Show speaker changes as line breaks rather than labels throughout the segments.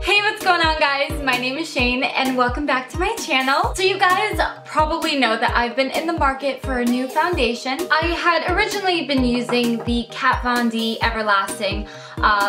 Hey, what's going on guys? My name is Shane and welcome back to my channel. So you guys probably know that I've been in the market for a new foundation. I had originally been using the Kat Von D Everlasting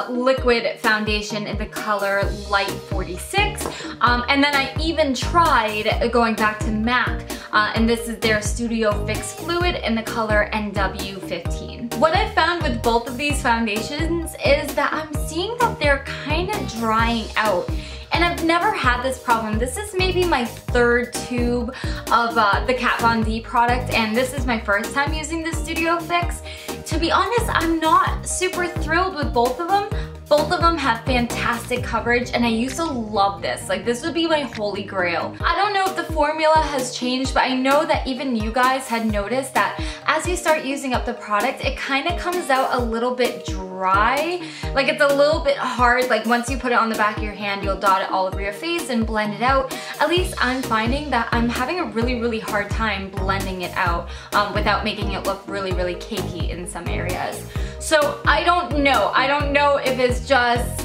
liquid foundation in the color Light 46. And then I even tried going back to MAC and this is their Studio Fix Fluid in the color NW15. What I've found with both of these foundations is that I'm seeing that they're kind of drying out. And I've never had this problem. This is maybe my third tube of the Kat Von D product, and this is my first time using the Studio Fix. To be honest, I'm not super thrilled with both of them. Both of them have fantastic coverage and I used to love this. Like, this would be my holy grail. I don't know if the formula has changed, but I know that even you guys had noticed that as you start using up the product, it kind of comes out a little bit dry. Like, it's a little bit hard. Like, once you put it on the back of your hand, you'll dot it all over your face and blend it out. At least I'm finding that I'm having a really hard time blending it out without making it look really cakey in some areas. So I don't know if it's just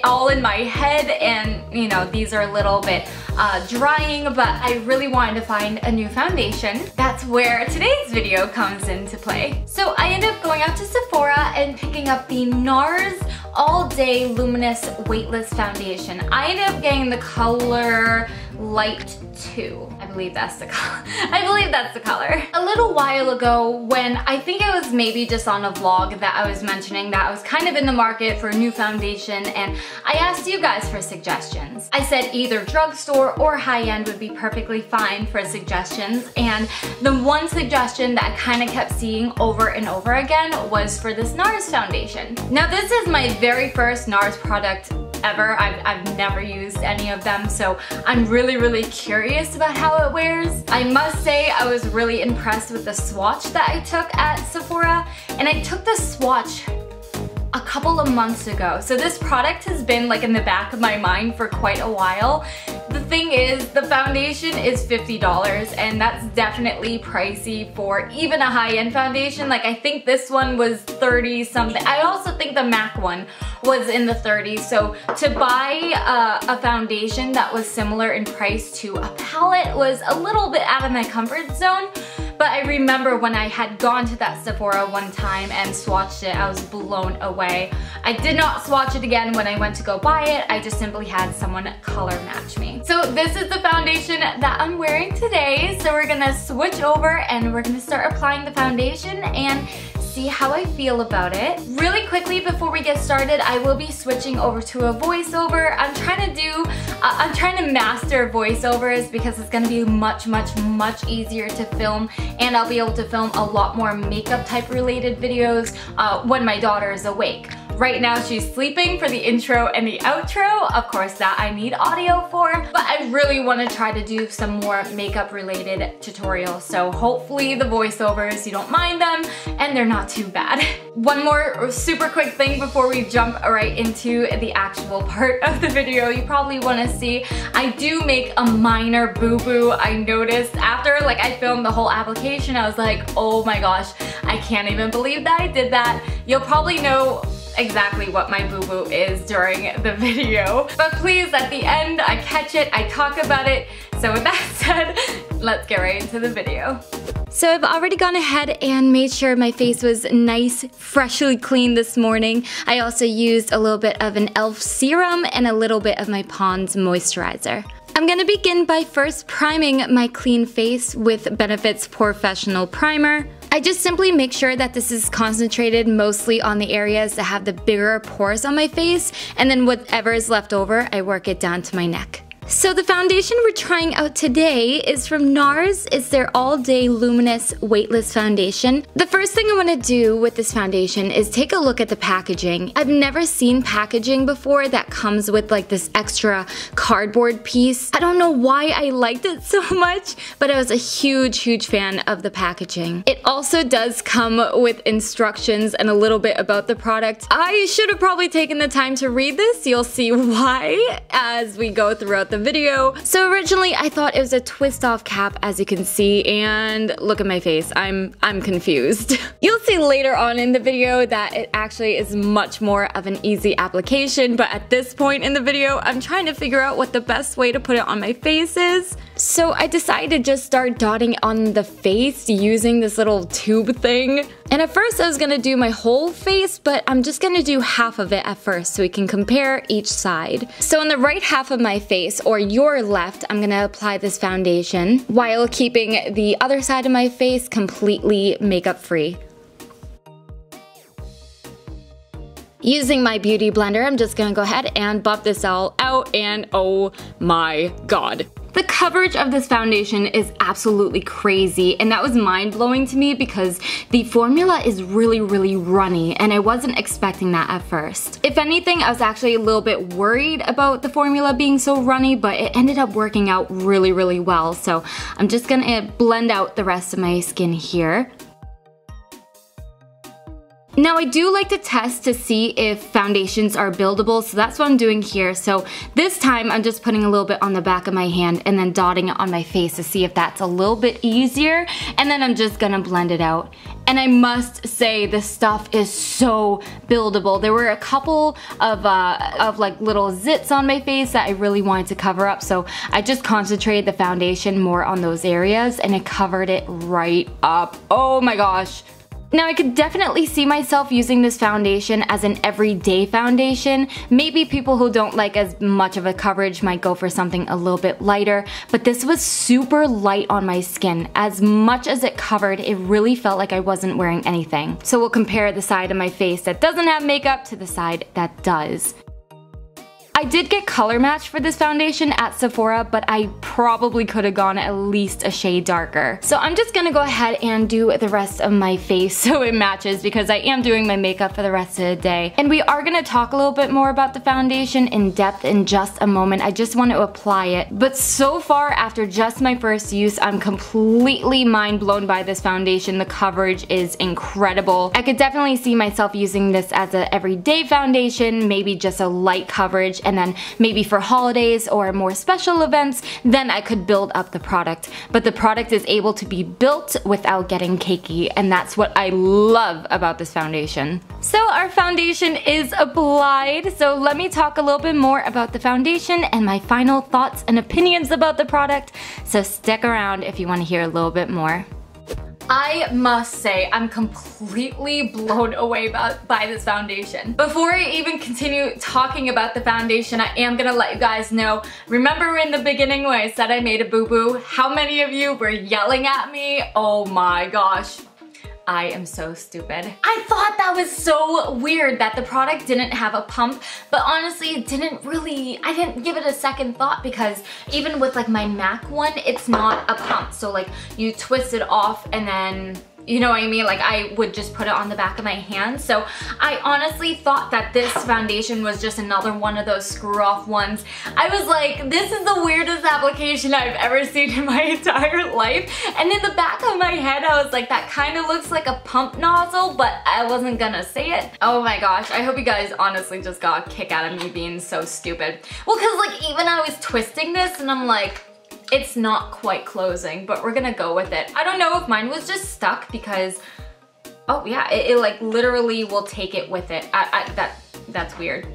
all in my head and, you know, these are a little bit drying, but I really wanted to find a new foundation. That's where today's video comes into play. So I ended up going out to Sephora and picking up the Nars All Day Luminous Weightless Foundation. I ended up getting the color Light 2. I believe that's the color. I believe that's the color. A little while ago, when I think it was maybe just on a vlog that I was mentioning that I was kind of in the market for a new foundation, and I asked you guys for suggestions. I said either drugstore or high-end would be perfectly fine for suggestions, and the one suggestion that I kind of kept seeing over and over again was for this Nars foundation. Now, this is my very first Nars product ever. I've never used any of them, so I'm really curious about how it wears. I must say I was really impressed with the swatch that I took at Sephora, and I took the swatch a couple of months ago. So this product has been like in the back of my mind for quite a while. The thing is, the foundation is $50 and that's definitely pricey for even a high-end foundation. Like, I think this one was 30 something. I also think the MAC one was in the 30s. So to buy a foundation that was similar in price to a palette was a little bit out of my comfort zone. But I remember when I had gone to that Sephora one time and swatched it, I was blown away. I did not swatch it again when I went to go buy it. I just simply had someone color match me. So this is the foundation that I'm wearing today. So we're gonna switch over and we're gonna start applying the foundation and see how I feel about it. Really quickly before we get started, I will be switching over to a voiceover. I'm trying to master voiceovers because it's gonna be much easier to film, and I'll be able to film a lot more makeup type related videos when my daughter is awake. Right now she's sleeping for the intro and the outro. Of course, that I need audio for, but I really want to try to do some more makeup related tutorials. So hopefully the voiceovers, you don't mind them and they're not too bad. One more super quick thing before we jump right into the actual part of the video you probably want to see. I do make a minor boo-boo. I noticed after like I filmed the whole application, I was like, oh my gosh, I can't even believe that I did that. You'll probably know exactly what my boo-boo is during the video. But please, at the end, I catch it, I talk about it. So with that said, let's get right into the video. So I've already gone ahead and made sure my face was nice, freshly clean this morning. I also used a little bit of an e.l.f. serum and a little bit of my Pond's moisturizer. I'm gonna begin by first priming my clean face with Benefit's Professional Primer. I just simply make sure that this is concentrated mostly on the areas that have the bigger pores on my face, and then whatever is left over, I work it down to my neck. So the foundation we're trying out today is from Nars. It's their All Day Luminous Weightless Foundation. The first thing I want to do with this foundation is take a look at the packaging. I've never seen packaging before that comes with like this extra cardboard piece. I don't know why I liked it so much, but I was a huge fan of the packaging. It also does come with instructions and a little bit about the product. I should have probably taken the time to read this. You'll see why as we go throughout the video. So originally I thought it was a twist off cap, as you can see, and look at my face, I'm confused. You'll see later on in the video that it actually is much more of an easy application, but at this point in the video, I'm trying to figure out what the best way to put it on my face is. So I decided to just start dotting on the face using this little tube thing. And at first I was gonna do my whole face, but I'm just gonna do half of it at first so we can compare each side. So on the right half of my face, or your left, I'm gonna apply this foundation while keeping the other side of my face completely makeup free. Using my beauty blender, I'm just gonna go ahead and buff this all out, and oh my god. The coverage of this foundation is absolutely crazy, and that was mind-blowing to me because the formula is really runny, and I wasn't expecting that at first. If anything, I was actually a little bit worried about the formula being so runny, but it ended up working out really well. So I'm just gonna blend out the rest of my skin here. Now I do like to test to see if foundations are buildable, so that's what I'm doing here. So this time I'm just putting a little bit on the back of my hand and then dotting it on my face to see if that's a little bit easier, and then I'm just gonna blend it out. And I must say, this stuff is so buildable. There were a couple of like little zits on my face that I really wanted to cover up, so I just concentrated the foundation more on those areas and it covered it right up. Oh my gosh. Now I could definitely see myself using this foundation as an everyday foundation. Maybe people who don't like as much of a coverage might go for something a little bit lighter, but this was super light on my skin. As much as it covered, it really felt like I wasn't wearing anything. So we'll compare the side of my face that doesn't have makeup to the side that does. I did get color matched for this foundation at Sephora, but I probably could have gone at least a shade darker. So I'm just gonna go ahead and do the rest of my face so it matches, because I am doing my makeup for the rest of the day. And we are gonna talk a little bit more about the foundation in depth in just a moment. I just want to apply it. But so far, after just my first use, I'm completely mind blown by this foundation. The coverage is incredible. I could definitely see myself using this as an everyday foundation, maybe just a light coverage, and then maybe for holidays or more special events, then I could build up the product. But the product is able to be built without getting cakey, and that's what I love about this foundation. So our foundation is applied, so let me talk a little bit more about the foundation and my final thoughts and opinions about the product, so stick around if you want to hear a little bit more. I must say, I'm completely blown away by this foundation. Before I even continue talking about the foundation, I am gonna let you guys know, remember in the beginning when I said I made a boo-boo? How many of you were yelling at me? Oh my gosh. I am so stupid. I thought that was so weird that the product didn't have a pump, but honestly it didn't really, I didn't give it a second thought, because even with like my MAC one, it's not a pump. So like you twist it off and then, you know what I mean? Like I would just put it on the back of my hand. So I honestly thought that this foundation was just another one of those screw off ones. I was like, this is the weirdest application I've ever seen in my entire life. And in the back of my head, I was like, that kind of looks like a pump nozzle, but I wasn't gonna say it. Oh my gosh, I hope you guys honestly just got a kick out of me being so stupid. Well, cause like even I was twisting this and I'm like, it's not quite closing, but we're gonna go with it. I don't know if mine was just stuck because, oh yeah, it like literally will take it with it. That's weird.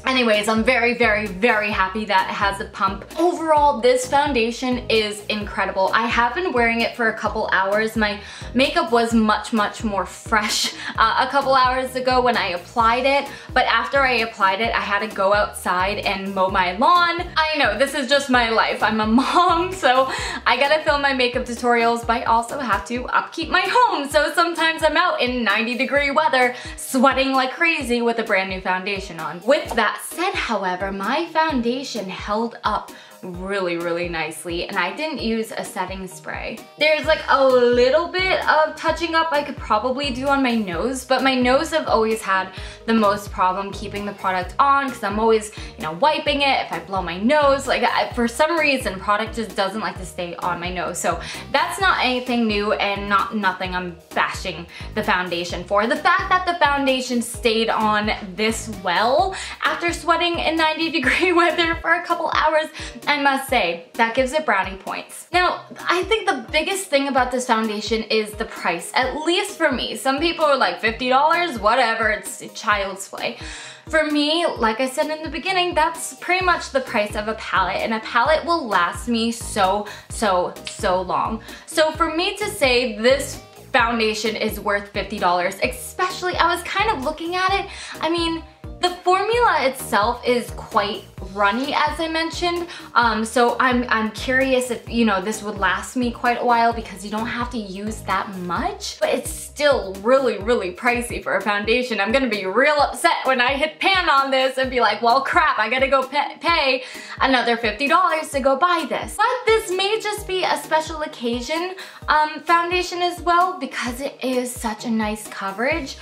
Anyways, I'm very happy that it has a pump. Overall, this foundation is incredible. I have been wearing it for a couple hours. My makeup was much more fresh a couple hours ago when I applied it, but after I applied it, I had to go outside and mow my lawn. I know, this is just my life. I'm a mom, so I gotta film my makeup tutorials, but I also have to upkeep my home. So sometimes I'm out in 90-degree weather, sweating like crazy with a brand new foundation on. With that said, however, my foundation held up really nicely, and I didn't use a setting spray. There's like a little bit of touching up I could probably do on my nose, but my nose I've always had the most problem keeping the product on because I'm always, you know, wiping it if I blow my nose. Like for some reason, product just doesn't like to stay on my nose. So that's not anything new and nothing I'm bashing the foundation for. The fact that the foundation stayed on this well after sweating in 90-degree weather for a couple hours, I must say, that gives it brownie points. Now, I think the biggest thing about this foundation is the price, at least for me. Some people are like $50, whatever, it's child's play. For me, like I said in the beginning, that's pretty much the price of a palette, and a palette will last me so long. So for me to say this foundation is worth $50, especially, I was kind of looking at it, I mean, the formula itself is quite runny, as I mentioned, so I'm curious if, you know, this would last me quite a while because you don't have to use that much, but it's still really pricey for a foundation. I'm gonna be real upset when I hit pan on this and be like, well crap, I gotta go pay another $50 to go buy this. But this may just be a special occasion foundation as well because it is such a nice coverage.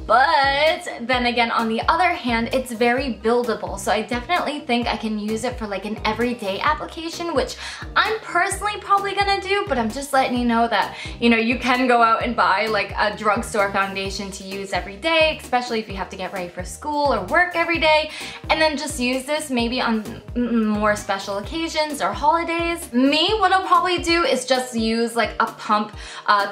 But then again, on the other hand, it's very buildable. So I definitely think I can use it for like an everyday application, which I'm personally probably gonna do, but I'm just letting you know that, you know, you can go out and buy like a drugstore foundation to use every day, especially if you have to get ready for school or work every day, and then just use this maybe on more special occasions or holidays. Me, what I'll probably do is just use like a pump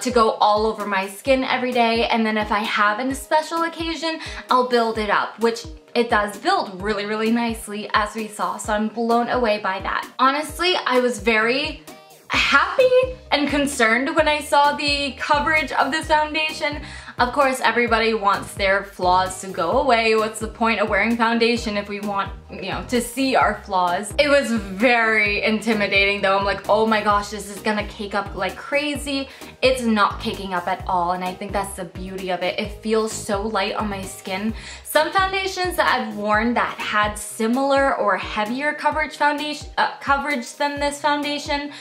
to go all over my skin every day, and then if I have a special occasion, I'll build it up, which it does build really nicely, as we saw, so I'm blown away by that. Honestly, I was very happy and concerned when I saw the coverage of this foundation. Of course, everybody wants their flaws to go away. What's the point of wearing foundation if we want, you know, to see our flaws? It was very intimidating though. I'm like, oh my gosh, this is gonna cake up like crazy. It's not caking up at all, and I think that's the beauty of it. It feels so light on my skin. Some foundations that I've worn that had similar or heavier coverage than this foundation,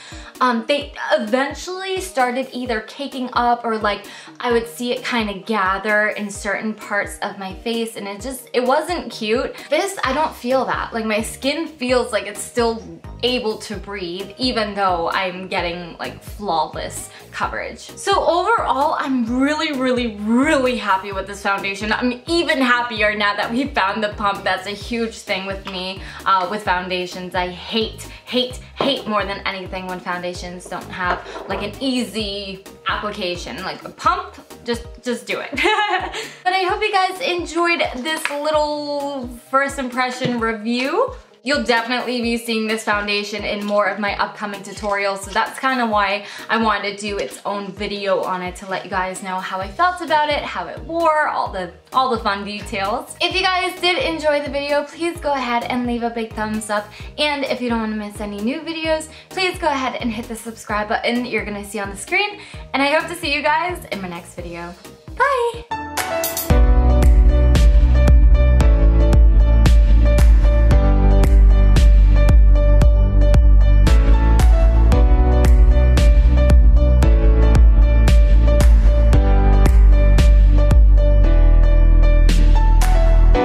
they eventually started either caking up or like I would see it kind of gather in certain parts of my face, and it wasn't cute. This, I don't feel that. Like my skin feels like it's still able to breathe even though I'm getting like flawless coverage. So overall, I'm really happy with this foundation. I'm even happier now that we found the pump. That's a huge thing with me with foundations. I hate more than anything when foundations don't have like an easy application. Like a pump, just do it. But I hope you guys enjoyed this little first impression review. You'll definitely be seeing this foundation in more of my upcoming tutorials, so that's kind of why I wanted to do its own video on it, to let you guys know how I felt about it, how it wore, all the fun details. If you guys did enjoy the video, please go ahead and leave a big thumbs up, and if you don't want to miss any new videos, please go ahead and hit the subscribe button you're gonna see on the screen, and I hope to see you guys in my next video. Bye!